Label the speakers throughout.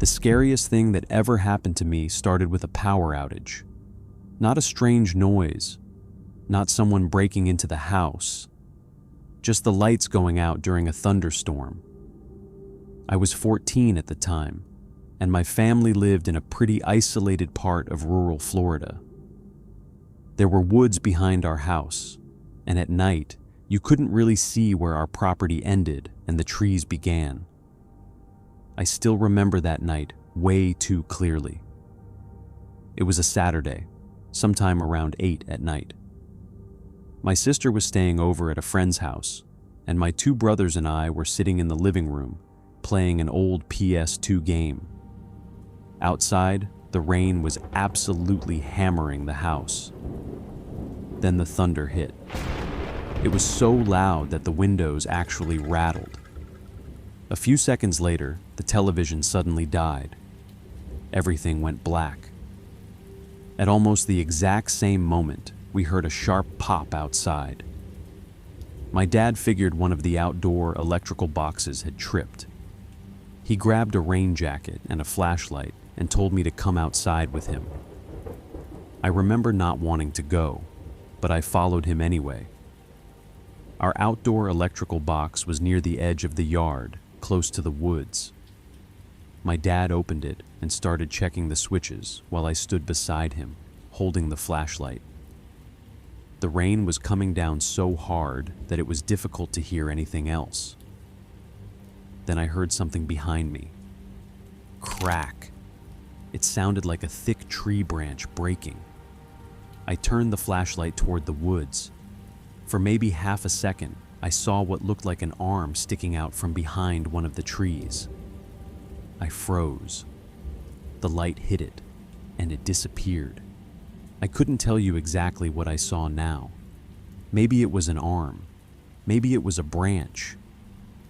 Speaker 1: scariest thing that ever happened to me started with a power outage. Not a strange noise, not someone breaking into the house, just the lights going out during a thunderstorm. I was 14 at the time, and my family lived in a pretty isolated part of rural Florida. There were woods behind our house, and at night, you couldn't really see where our property ended and the trees began. I still remember that night way too clearly. It was a Saturday, sometime around 8 at night. My sister was staying over at a friend's house, and my 2 brothers and I were sitting in the living room, playing an old PS2 game. Outside, the rain was absolutely hammering the house. Then the thunder hit. It was so loud that the windows actually rattled. A few seconds later, the television suddenly died. Everything went black. At almost the exact same moment, we heard a sharp pop outside. My dad figured one of the outdoor electrical boxes had tripped. He grabbed a rain jacket and a flashlight and told me to come outside with him. I remember not wanting to go, but I followed him anyway. Our outdoor electrical box was near the edge of the yard, close to the woods. My dad opened it and started checking the switches while I stood beside him, holding the flashlight. The rain was coming down so hard that it was difficult to hear anything else. Then I heard something behind me. Crack. It sounded like a thick tree branch breaking. I turned the flashlight toward the woods. For maybe half a second, I saw what looked like an arm sticking out from behind one of the trees. I froze. The light hit it, and it disappeared. I couldn't tell you exactly what I saw now. Maybe it was an arm. Maybe it was a branch.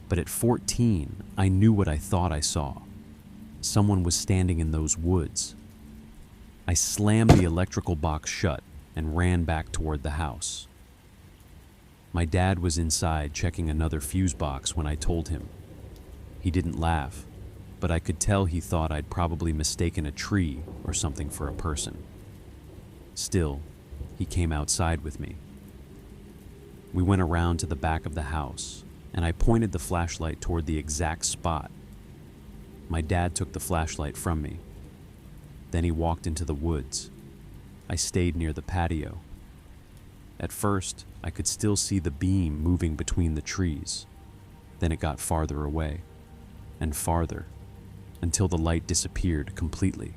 Speaker 1: But at 14, I knew what I thought I saw. Someone was standing in those woods. I slammed the electrical box shut and ran back toward the house. My dad was inside checking another fuse box when I told him. He didn't laugh, but I could tell he thought I'd probably mistaken a tree or something for a person. Still, he came outside with me. We went around to the back of the house, and I pointed the flashlight toward the exact spot. My dad took the flashlight from me. Then he walked into the woods. I stayed near the patio. At first, I could still see the beam moving between the trees. Then it got farther away, and farther, until the light disappeared completely.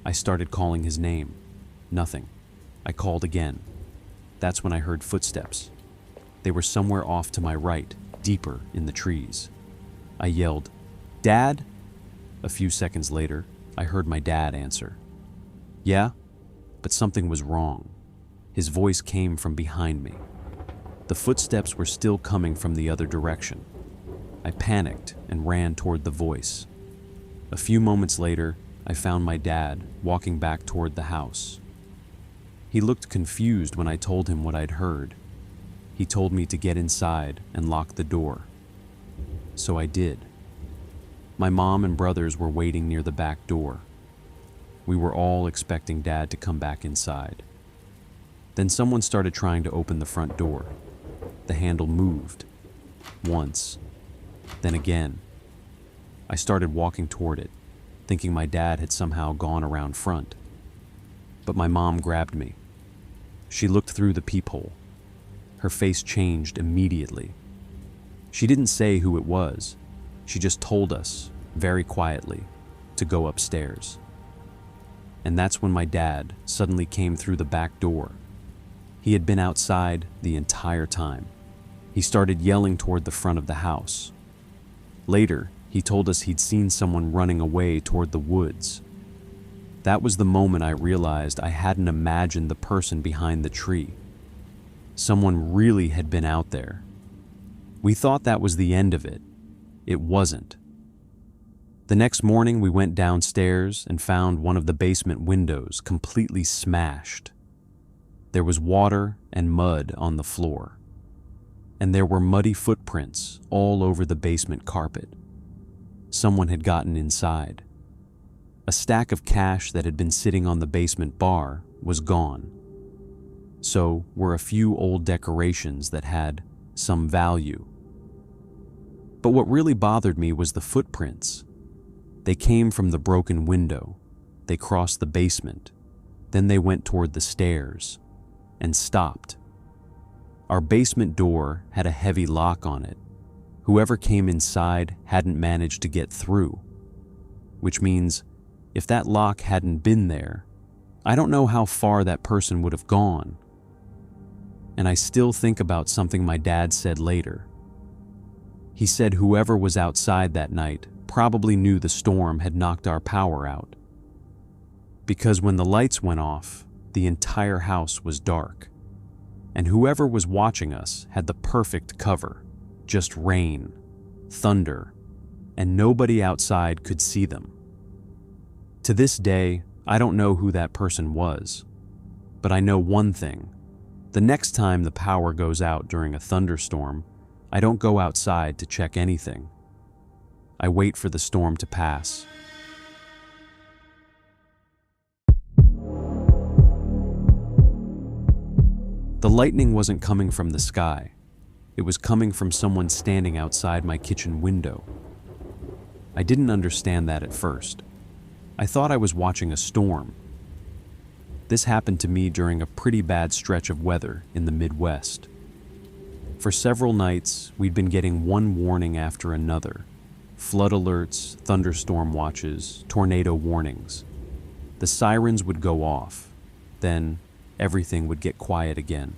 Speaker 1: I started calling his name. Nothing. I called again. That's when I heard footsteps. They were somewhere off to my right, deeper in the trees. I yelled, "Dad?" A few seconds later, I heard my dad answer. "Yeah?" But something was wrong. His voice came from behind me. The footsteps were still coming from the other direction. I panicked and ran toward the voice. A few moments later, I found my dad walking back toward the house. He looked confused when I told him what I'd heard. He told me to get inside and lock the door. So I did. My mom and brothers were waiting near the back door. We were all expecting Dad to come back inside. Then someone started trying to open the front door. The handle moved. Once. Then again. I started walking toward it, thinking my dad had somehow gone around front. But my mom grabbed me. She looked through the peephole. Her face changed immediately. She didn't say who it was. She just told us, very quietly, to go upstairs. And that's when my dad suddenly came through the back door. He had been outside the entire time. He started yelling toward the front of the house. Later, he told us he'd seen someone running away toward the woods. That was the moment I realized I hadn't imagined the person behind the tree. Someone really had been out there. We thought that was the end of it. It wasn't. The next morning, we went downstairs and found one of the basement windows completely smashed. There was water and mud on the floor, and there were muddy footprints all over the basement carpet. Someone had gotten inside. A stack of cash that had been sitting on the basement bar was gone. So were a few old decorations that had some value. But what really bothered me was the footprints. They came from the broken window. They crossed the basement. Then they went toward the stairs and stopped. Our basement door had a heavy lock on it. Whoever came inside hadn't managed to get through, which means if that lock hadn't been there, I don't know how far that person would have gone. And I still think about something my dad said later. He said whoever was outside that night probably knew the storm had knocked our power out. Because when the lights went off, the entire house was dark. And whoever was watching us had the perfect cover. Just rain, thunder, and nobody outside could see them. To this day, I don't know who that person was, but I know one thing. The next time the power goes out during a thunderstorm, I don't go outside to check anything. I wait for the storm to pass. The lightning wasn't coming from the sky. It was coming from someone standing outside my kitchen window. I didn't understand that at first. I thought I was watching a storm. This happened to me during a pretty bad stretch of weather in the Midwest. For several nights, we'd been getting one warning after another. Flood alerts, thunderstorm watches, tornado warnings. The sirens would go off. Then everything would get quiet again.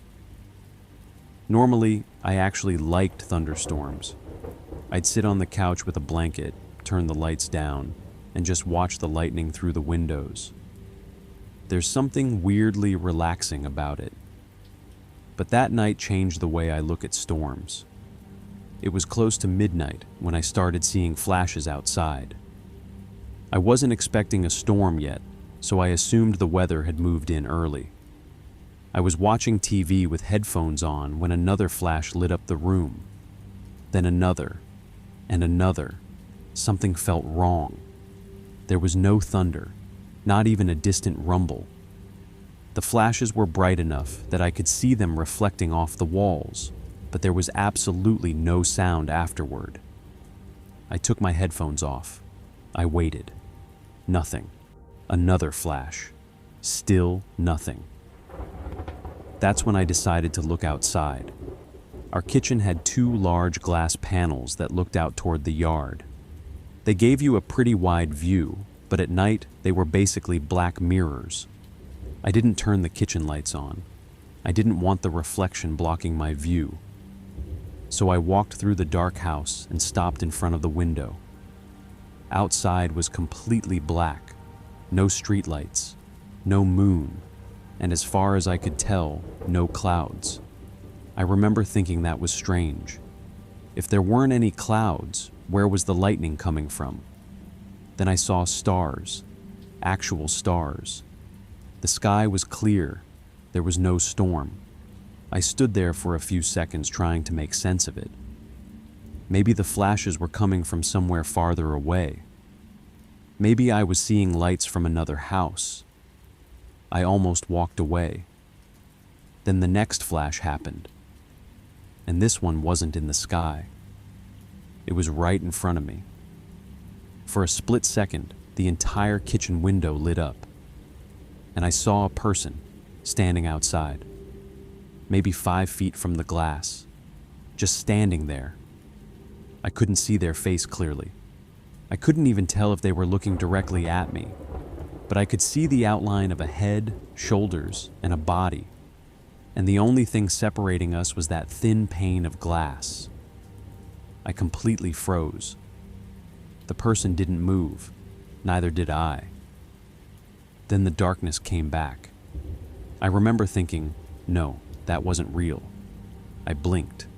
Speaker 1: Normally, I actually liked thunderstorms. I'd sit on the couch with a blanket, turn the lights down, and just watch the lightning through the windows. There's something weirdly relaxing about it. But that night changed the way I look at storms. It was close to midnight when I started seeing flashes outside. I wasn't expecting a storm yet, so I assumed the weather had moved in early. I was watching TV with headphones on when another flash lit up the room. Then another, and another. Something felt wrong. There was no thunder, not even a distant rumble. The flashes were bright enough that I could see them reflecting off the walls, but there was absolutely no sound afterward. I took my headphones off. I waited. Nothing. Another flash. Still nothing. That's when I decided to look outside. Our kitchen had two large glass panels that looked out toward the yard. They gave you a pretty wide view, but at night they were basically black mirrors. I didn't turn the kitchen lights on. I didn't want the reflection blocking my view. So I walked through the dark house and stopped in front of the window. Outside was completely black. No streetlights, no moon, and as far as I could tell, no clouds. I remember thinking that was strange. If there weren't any clouds, where was the lightning coming from? Then I saw stars, actual stars. The sky was clear. There was no storm. I stood there for a few seconds trying to make sense of it. Maybe the flashes were coming from somewhere farther away. Maybe I was seeing lights from another house. I almost walked away. Then the next flash happened. And this one wasn't in the sky. It was right in front of me. For a split second, the entire kitchen window lit up. And I saw a person standing outside, maybe 5 feet from the glass, just standing there. I couldn't see their face clearly. I couldn't even tell if they were looking directly at me, but I could see the outline of a head, shoulders, and a body. And the only thing separating us was that thin pane of glass. I completely froze. The person didn't move, neither did I. Then the darkness came back. I remember thinking, no, that wasn't real. I blinked.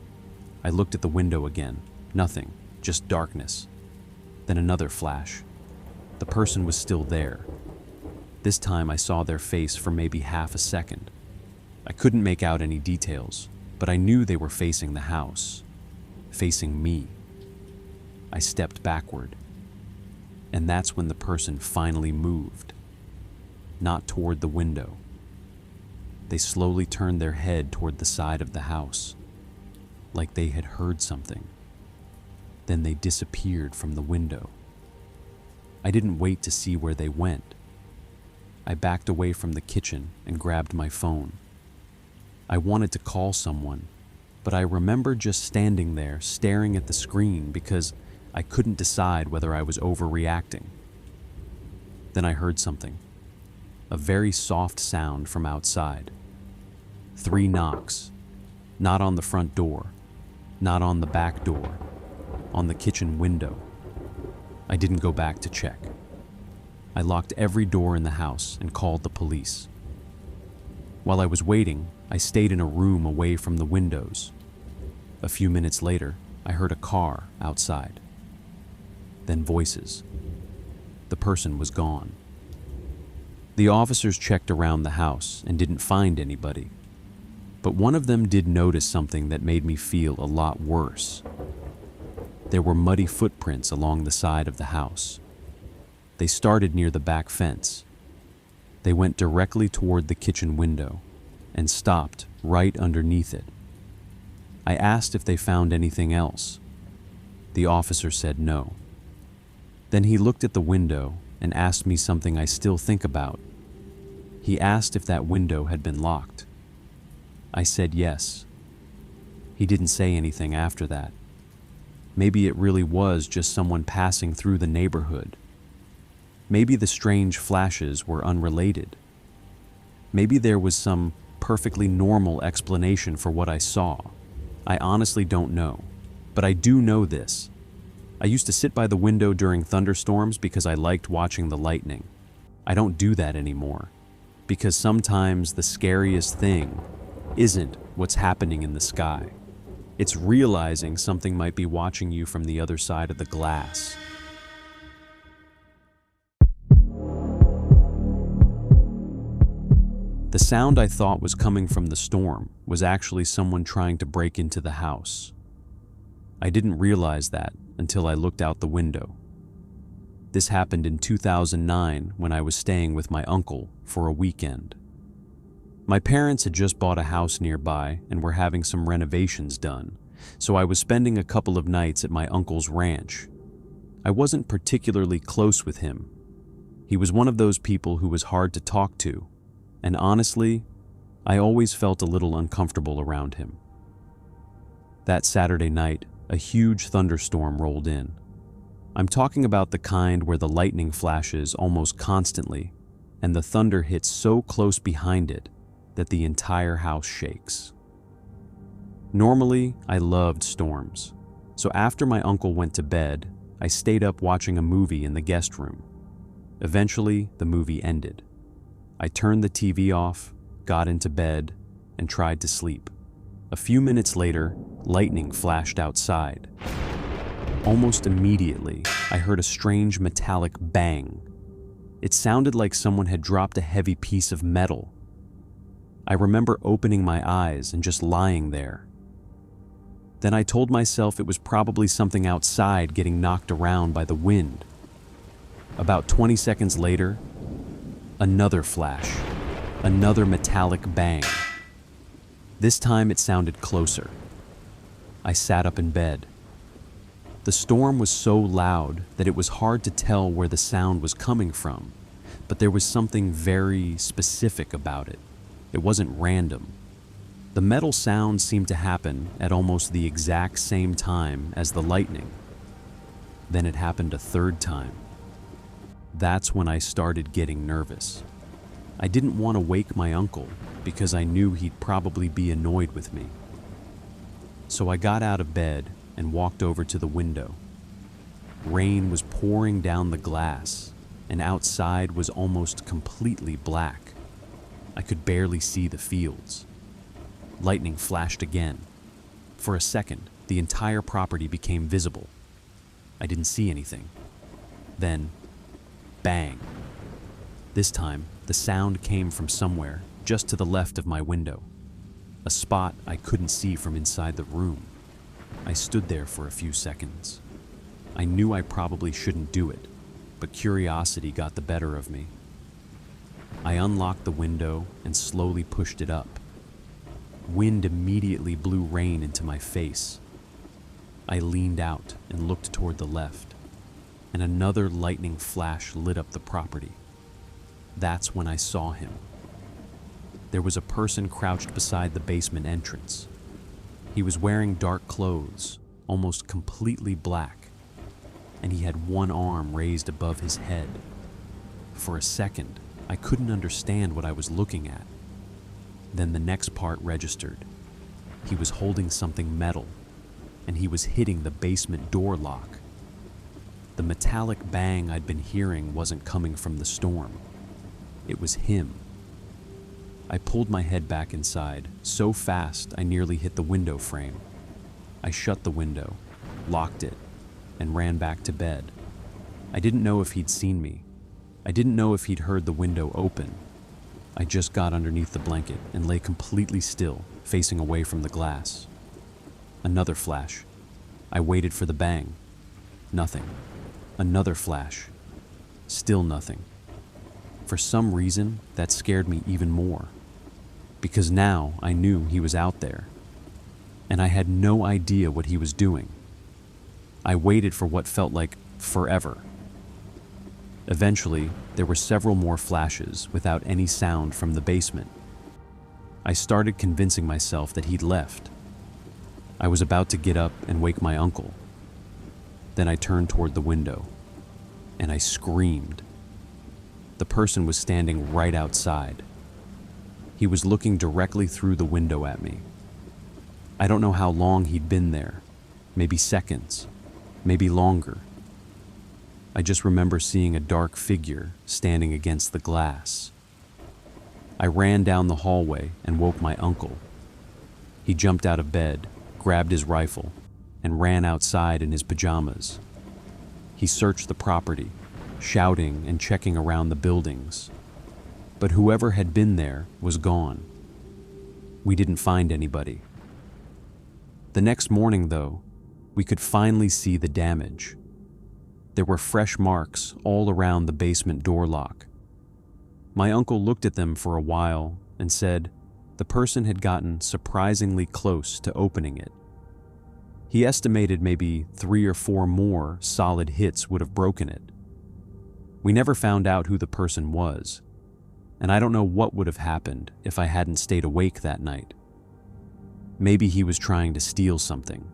Speaker 1: I looked at the window again. Nothing, just darkness. Then another flash. The person was still there. This time I saw their face for maybe half a second. I couldn't make out any details, but I knew they were facing the house, facing me. I stepped backward. And that's when the person finally moved. Not toward the window. They slowly turned their head toward the side of the house, like they had heard something. Then they disappeared from the window. I didn't wait to see where they went. I backed away from the kitchen and grabbed my phone. I wanted to call someone, but I remember just standing there staring at the screen because I couldn't decide whether I was overreacting. Then I heard something. A very soft sound from outside. 3 knocks. Not on the front door, not on the back door, on the kitchen window. I didn't go back to check. I locked every door in the house and called the police. While I was waiting, I stayed in a room away from the windows. A few minutes later, I heard a car outside. Then voices. The person was gone. The officers checked around the house and didn't find anybody. But one of them did notice something that made me feel a lot worse. There were muddy footprints along the side of the house. They started near the back fence. They went directly toward the kitchen window and stopped right underneath it. I asked if they found anything else. The officer said no. Then he looked at the window and asked me something I still think about. He asked if that window had been locked. I said yes. He didn't say anything after that. Maybe it really was just someone passing through the neighborhood. Maybe the strange flashes were unrelated. Maybe there was some perfectly normal explanation for what I saw. I honestly don't know, but I do know this. I used to sit by the window during thunderstorms because I liked watching the lightning. I don't do that anymore, because sometimes the scariest thing isn't what's happening in the sky. It's realizing something might be watching you from the other side of the glass. The sound I thought was coming from the storm was actually someone trying to break into the house. I didn't realize that until I looked out the window. This happened in 2009 when I was staying with my uncle for a weekend. My parents had just bought a house nearby and were having some renovations done, so I was spending a couple of nights at my uncle's ranch. I wasn't particularly close with him. He was one of those people who was hard to talk to, and honestly, I always felt a little uncomfortable around him. That Saturday night, a huge thunderstorm rolled in. I'm talking about the kind where the lightning flashes almost constantly, and the thunder hits so close behind it that the entire house shakes. Normally, I loved storms, so after my uncle went to bed, I stayed up watching a movie in the guest room. Eventually, the movie ended. I turned the TV off, got into bed, and tried to sleep. A few minutes later, lightning flashed outside. Almost immediately, I heard a strange metallic bang. It sounded like someone had dropped a heavy piece of metal. I remember opening my eyes and just lying there. Then I told myself it was probably something outside getting knocked around by the wind. About 20 seconds later, another flash, another metallic bang. This time it sounded closer. I sat up in bed. The storm was so loud that it was hard to tell where the sound was coming from, but there was something very specific about it. It wasn't random. The metal sound seemed to happen at almost the exact same time as the lightning. Then it happened a third time. That's when I started getting nervous. I didn't want to wake my uncle because I knew he'd probably be annoyed with me. So I got out of bed and walked over to the window. Rain was pouring down the glass, and outside was almost completely black. I could barely see the fields. Lightning flashed again. For a second, the entire property became visible. I didn't see anything. Then, bang. This time, the sound came from somewhere just to the left of my window, a spot I couldn't see from inside the room. I stood there for a few seconds. I knew I probably shouldn't do it, but curiosity got the better of me. I unlocked the window and slowly pushed it up. Wind immediately blew rain into my face. I leaned out and looked toward the left, and another lightning flash lit up the property. That's when I saw him. There was a person crouched beside the basement entrance. He was wearing dark clothes, almost completely black, and he had one arm raised above his head. For a second, I couldn't understand what I was looking at. Then the next part registered. He was holding something metal, and he was hitting the basement door lock. The metallic bang I'd been hearing wasn't coming from the storm. It was him. I pulled my head back inside, so fast I nearly hit the window frame. I shut the window, locked it, and ran back to bed. I didn't know if he'd seen me. I didn't know if he'd heard the window open. I just got underneath the blanket and lay completely still, facing away from the glass. Another flash. I waited for the bang. Nothing. Another flash. Still nothing. For some reason, that scared me even more. Because now I knew he was out there. And I had no idea what he was doing. I waited for what felt like forever. Eventually, there were several more flashes without any sound from the basement. I started convincing myself that he'd left. I was about to get up and wake my uncle. Then I turned toward the window, and I screamed. The person was standing right outside. He was looking directly through the window at me. I don't know how long he'd been there, maybe seconds, maybe longer. I just remember seeing a dark figure standing against the glass. I ran down the hallway and woke my uncle. He jumped out of bed, grabbed his rifle, and ran outside in his pajamas. He searched the property, shouting and checking around the buildings. But whoever had been there was gone. We didn't find anybody. The next morning, though, we could finally see the damage. There were fresh marks all around the basement door lock. My uncle looked at them for a while and said the person had gotten surprisingly close to opening it. He estimated maybe 3 or 4 more solid hits would have broken it. We never found out who the person was, and I don't know what would have happened if I hadn't stayed awake that night. Maybe he was trying to steal something.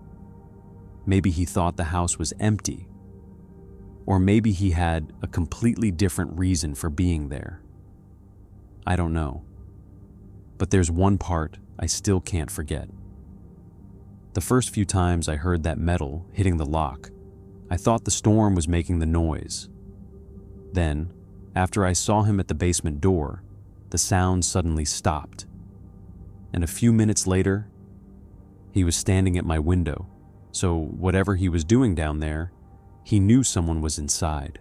Speaker 1: Maybe he thought the house was empty. Or maybe he had a completely different reason for being there. I don't know. But there's one part I still can't forget. The first few times I heard that metal hitting the lock, I thought the storm was making the noise. Then, after I saw him at the basement door, the sound suddenly stopped. And a few minutes later, he was standing at my window, so whatever he was doing down there, he knew someone was inside.